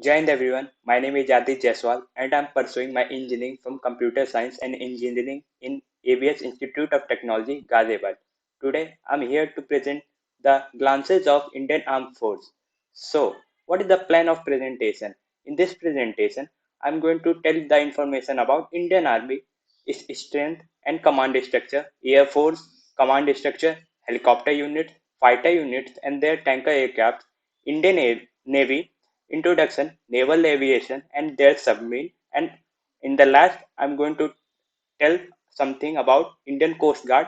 Jai Hind everyone, my name is Adit Jaiswal and I am pursuing my engineering from Computer Science and Engineering in ABS Institute of Technology, Ghaziabad. Today I am here to present the glances of Indian Armed Force. So, what is the plan of presentation? In this presentation, I am going to tell the information about Indian Army, its strength and command structure, Air Force, command structure, helicopter units, fighter units and their tanker aircraft, Indian Navy, introduction, naval aviation and their submarine, and in the last I'm going to tell something about Indian Coast Guard.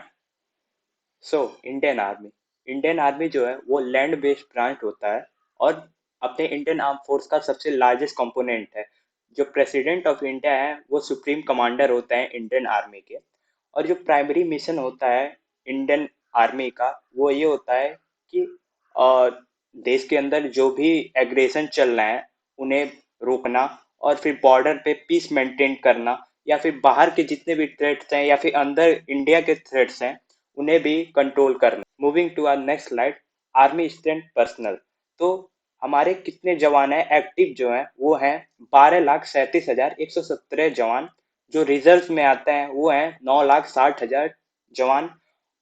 So Indian army जो है वो land based branch होता है और अपने Indian arm force का सबसे largest component है। जो प्रेसिडेंट ऑफ इंडिया है वो सुप्रीम कमांडर होता है इंडियन आर्मी के। और जो प्राइमरी मिशन होता है इंडियन आर्मी का वो ये होता है कि अ, देश के अंदर जो भी एग्रेशन चल रहे हैं उन्हें रोकना और फिर बॉर्डर पे पीस मेंटेन करना, या फिर बाहर के जितने भी थ्रेट्स हैं या फिर अंदर इंडिया के थ्रेट्स हैं उन्हें भी कंट्रोल करना। Moving to our next slide, army strength personnel. तो हमारे कितने जवान हैं एक्टिव जो हैं वो हैं 12,37,117 जवान। जो रिजर्व में आते हैं वो हैं 9,60,000 जवान।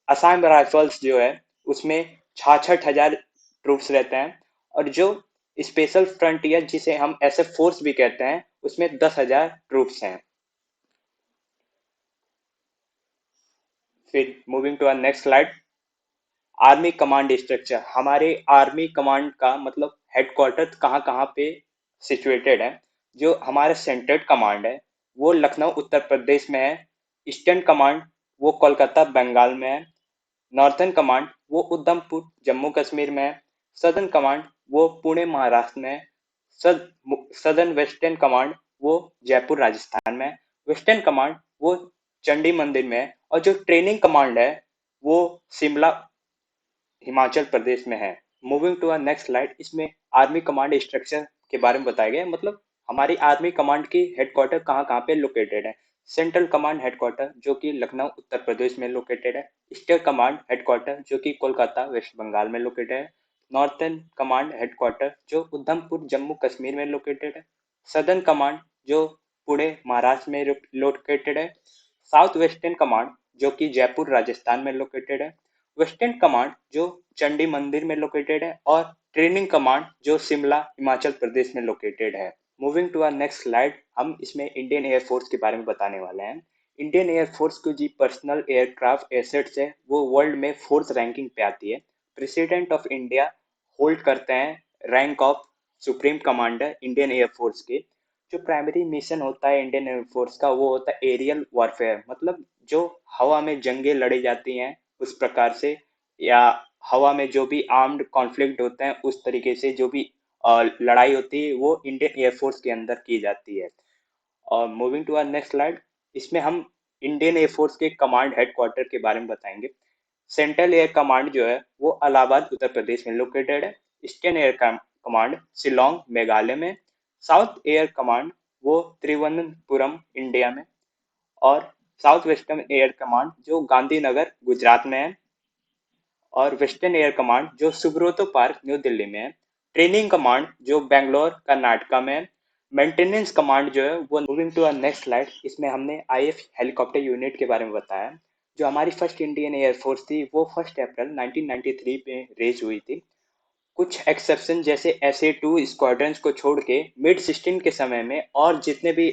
असम राइफल्स जो है उसमें 66,000 ट्रूप्स रहते हैं। और जो स्पेशल फ्रंटियर जिसे हम एसएफ फोर्स भी कहते हैं उसमें 10,000 ट्रूप्स हैं। फिर moving to our next slide, army command structure. हमारे आर्मी कमांड का मतलब हेडक्वार्टर कहाँ कहाँ पे सिचुएटेड है। जो हमारा सेंट्रल कमांड है वो लखनऊ उत्तर प्रदेश में है। ईस्टर्न कमांड वो कोलकाता बंगाल में है। नॉर्थर्न कमांड वो उधमपुर जम्मू कश्मीर में है। सदर्न कमांड वो पुणे महाराष्ट्र में है। सदर्न वेस्टर्न कमांड वो जयपुर राजस्थान में है। वेस्टर्न कमांड वो चंडी मंदिर में है। और जो ट्रेनिंग कमांड है वो शिमला हिमाचल प्रदेश में है। Moving to our next slide, इसमें आर्मी कमांड स्ट्रक्चर के बारे में बताया गया है। मतलब हमारी आर्मी कमांड की हेडक्वार्टर कहाँ कहाँ पे लोकेटेड है। सेंट्रल कमांड हेडक्वार्टर जो कि लखनऊ उत्तर प्रदेश में लोकेटेड है। ईस्टर्न कमांड हेडक्वार्टर जो कि कोलकाता वेस्ट बंगाल में लोकेटेड है। नॉर्थर्न कमांड हेडक्वार्टर जो उधमपुर जम्मू कश्मीर में लोकेटेड है। सदर्न कमांड जो पुणे महाराष्ट्र में लोकेटेड है। साउथ वेस्टर्न कमांड जो कि जयपुर राजस्थान में लोकेटेड है। वेस्टर्न कमांड जो चंडी मंदिर में लोकेटेड है। और ट्रेनिंग कमांड जो शिमला हिमाचल प्रदेश में लोकेटेड है। Moving to our next slide, हम इसमें इंडियन एयरफोर्स के बारे में बताने वाले हैं। इंडियन एयरफोर्स की जो पर्सनल एयरक्राफ्ट एसेट्स है वो वर्ल्ड में फोर्थ रैंकिंग पे आती है। प्रेसिडेंट ऑफ इंडिया होल्ड करते हैं rank of supreme commander Indian air force के। जो प्राइमरी मिशन होता है इंडियन एयरफोर्स का वो होता है एरियल वॉरफेयर, मतलब जो हवा में जंगें लड़ी जाती हैं उस प्रकार से, या हवा में जो भी आर्म्ड कॉन्फ्लिक्ट होते हैं उस तरीके से जो भी लड़ाई होती है वो इंडियन एयरफोर्स के अंदर की जाती है। और moving to our next slide, इसमें हम इंडियन एयरफोर्स के कमांड हेडक्वार्टर के बारे में बताएंगे। सेंट्रल एयर कमांड जो है वो इलाहाबाद उत्तर प्रदेश में लोकेटेड है। Eastern air command Shillong Meghalaya में। साउथ एयर कमांड वो त्रिवनंतपुरम इंडिया में। और साउथ वेस्टर्न एयर कमांड जो गांधीनगर गुजरात में है। और वेस्टर्न एयर कमांड जो सुब्रोतो पार्क न्यू दिल्ली में है। ट्रेनिंग कमांड जो बेंगलोर कर्नाटका में है। मेंटेनेंस कमांड जो है वो, moving to our next slide, इसमें हमने आईएफ हेलीकॉप्टर यूनिट के बारे में बताया। जो हमारी फर्स्ट इंडियन एयरफोर्स थी वो 1 अप्रैल 1993 में रेज हुई थी। कुछ एक्सेप्शन जैसे SA-2 स्क्वाड्रंस को छोड़ के मिड 16 के समय में और जितने भी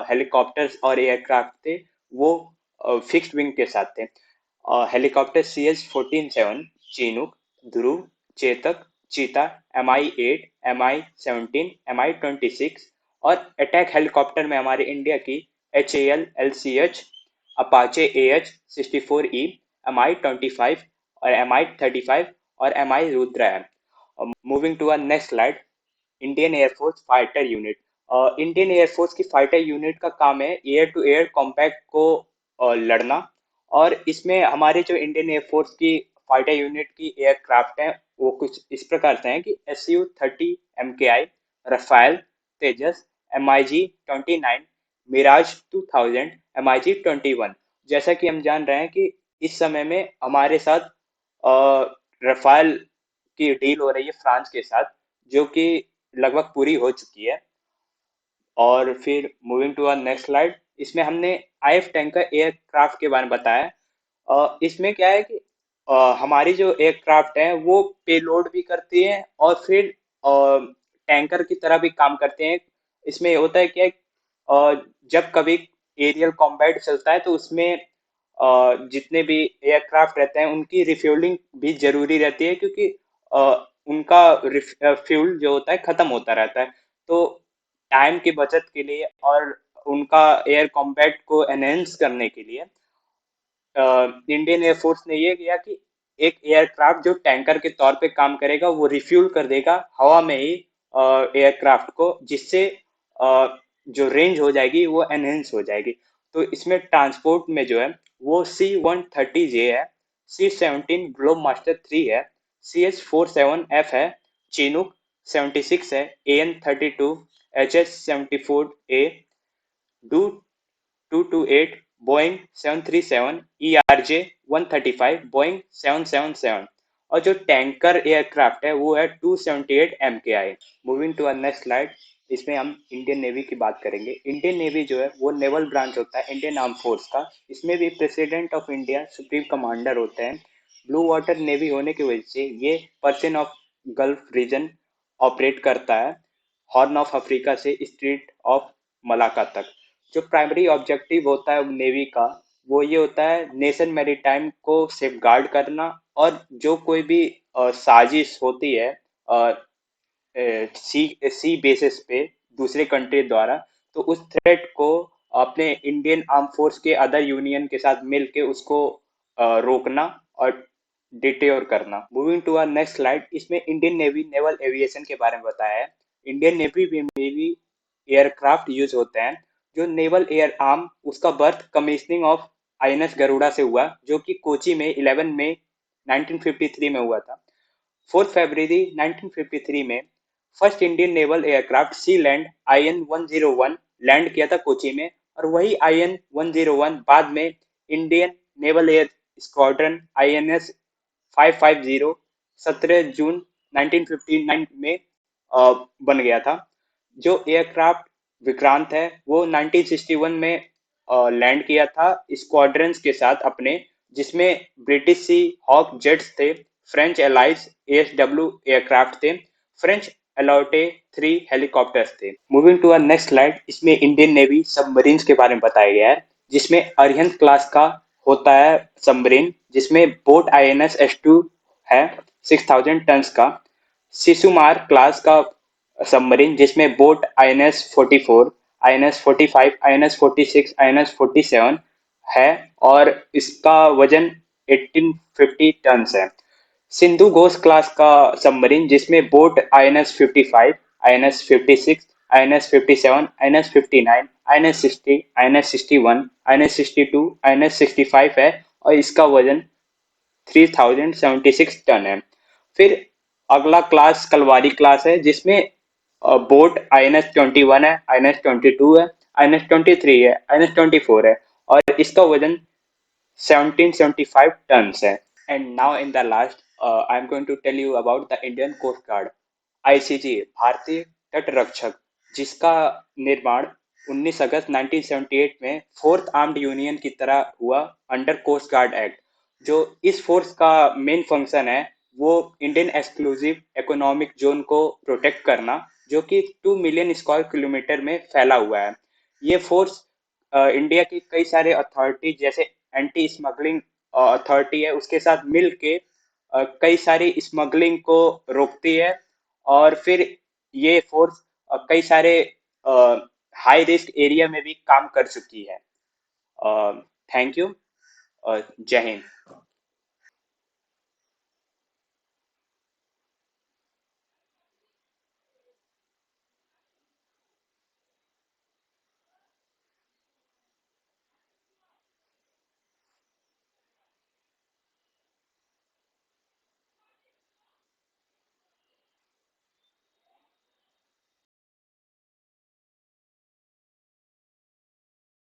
हेलीकॉप्टर्स और एयरक्राफ्ट थे वो फिक्स्ड विंग के साथ थे। हेलीकॉप्टर CH-47, चीनूक, ध्रुव, चेतक, चीता, MI-8, MI-17, MI-26। और अटैक हेलीकॉप्टर में हमारे इंडिया की HAL LCH, Apache AH-64E, MI-25 और MI-35 और MI रुद्रा है। Moving to our next slide, Indian air force fighter unit. Indian air force की फाइटर यूनिट का काम है एयर टू एयर कॉम्बैट को लड़ना। और इसमें हमारे जो इंडियन एयरफोर्स की फाइटर यूनिट की एयरक्राफ्ट हैं वो कुछ इस प्रकार से हैं कि SU-30 MKI, रफाल, तेजस, MiG-29, मिराज 2000, MiG-21। जैसा कि हम जान रहे हैं कि इस समय में हमारे साथ रफाल की डील हो रही है फ्रांस के साथ, जो कि लगभग पूरी हो चुकी है। और फिर moving to our next slide, इसमें हमने आईएफ टैंकर एयरक्राफ्ट के बारे में बताया। इसमें क्या है कि हमारी जो एयरक्राफ्ट है वो पेलोड भी करती है और फिर टैंकर की तरह भी काम करते हैं। इसमें ये होता है कि जब कभी एरियल कॉम्बैट चलता है तो उसमें जितने भी एयरक्राफ्ट रहते हैं उनकी रिफ्यूलिंग भी जरूरी रहती है, क्योंकि उनका फ्यूल जो होता है खत्म होता रहता है। तो टाइम की बचत के लिए और उनका एयर कॉम्बैट को एनहेंस करने के लिए इंडियन एयरफोर्स ने ये किया कि एक एयरक्राफ्ट जो टैंकर के तौर पे काम करेगा वो रिफ्यूल कर देगा हवा में ही एयरक्राफ्ट को, जिससे जो रेंज हो जाएगी वो एनहेंस हो जाएगी। तो इसमें ट्रांसपोर्ट में जो है वो C-130J है, C-17 ग्लोब मास्टर 3 है, CH-47F है, चिनूक 76 है, AN-32, HS-74A, do 228, Boeing 737, ERJ 135, Boeing 777। और जो टैंकर एयरक्राफ्ट है वो है 278 MKI। Moving to next slide, इसमें हम इंडियन नेवी की बात करेंगे। इंडियन नेवी जो है वो नेवल ब्रांच होता है इंडियन आर्म फोर्स का। इसमें भी president of India supreme commander होते हैं। ब्लू वाटर नेवी होने की वजह से ये person of gulf region operate करता है, हॉर्न ऑफ अफ्रीका से स्ट्रेट ऑफ मलाका तक। जो प्राइमरी ऑब्जेक्टिव होता है नेवी का वो ये होता है नेशन मैरीटाइम को सेफगार्ड करना, और जो कोई भी साजिश होती है सी सी बेसिस पे दूसरे कंट्री द्वारा, तो उस थ्रेट को अपने इंडियन आर्म फोर्स के अदर यूनियन के साथ मिलके उसको रोकना और डिटेर करना। Moving to our next slide, इसमें इंडियन नेवी नेवल एविएशन के बारे में बताया है। इंडियन नेवी में भी एयरक्राफ्ट यूज होते हैं। जो नेवल एयर आर्म उसका birth commissioning of INS Garuda से हुआ, जो कि कोची में 11 मई 1953 में हुआ था। 4 फरवरी 1953 में first Indian naval aircraft sea land IN-101 land किया था कोची में, और वही IN-101 बाद में Indian naval air squadron INS 550 17 जून 1959 में बन गया था। जो एयरक्राफ्ट विक्रांत है वो 1961 में लैंड किया था स्क्वाड्रंस के साथ अपने, जिसमें ब्रिटिश सी हॉक जेट्स थे, फ्रेंच एलाइज ASW एयरक्राफ्ट थे, फ्रेंच एलोटे 3 हेलीकॉप्टर्स थे। मूविंग टू नेक्स्ट स्लाइड, इसमें इंडियन नेवी सबमरीन्स के बारे में बताया गया है, जिसमें अरिहंत क्लास का होता है सबमरीन, जिसमें बोट INS S2 है 6000 टन का। शिशुमार क्लास का सबमरीन जिसमें boat INS-44, INS-45, INS-46, INS-47 है, और इसका वजन 1850 टन है। सिंधु घोष क्लास का सबमरीन जिसमें boat INS-55, INS-56, INS-57, INS-59, INS-60, INS-61, INS-62, INS-65 है, और इसका वजन 3076 टन है। फिर अगला क्लास कलवारी क्लास है, जिसमें बोट INS-21 है, INS-22 है, INS-23 है, INS-24 है, और इसका वजन 1775 टन है। And now in the last, I'm going to tell you about the Indian Coast Guard, ICG, भारतीय तट रक्षक, जिसका निर्माण 19 अगस्त 1978 में फोर्थ आर्म्ड यूनियन की तरह हुआ अंडर कोस्ट गार्ड एक्ट। जो इस फोर्स का मेन फंक्शन है वो इंडियन एक्सक्लूसिव इकोनॉमिक जोन को प्रोटेक्ट करना, जो कि 2 मिलियन स्क्वायर किलोमीटर में फैला हुआ है। ये फोर्स इंडिया की कई सारे अथॉरिटी जैसे एंटी स्मगलिंग अथॉरिटी है उसके साथ मिल के कई सारी स्मगलिंग को रोकती है, और फिर ये फोर्स कई सारे हाई रिस्क एरिया में भी काम कर चुकी है। Thank you. जय हिंद।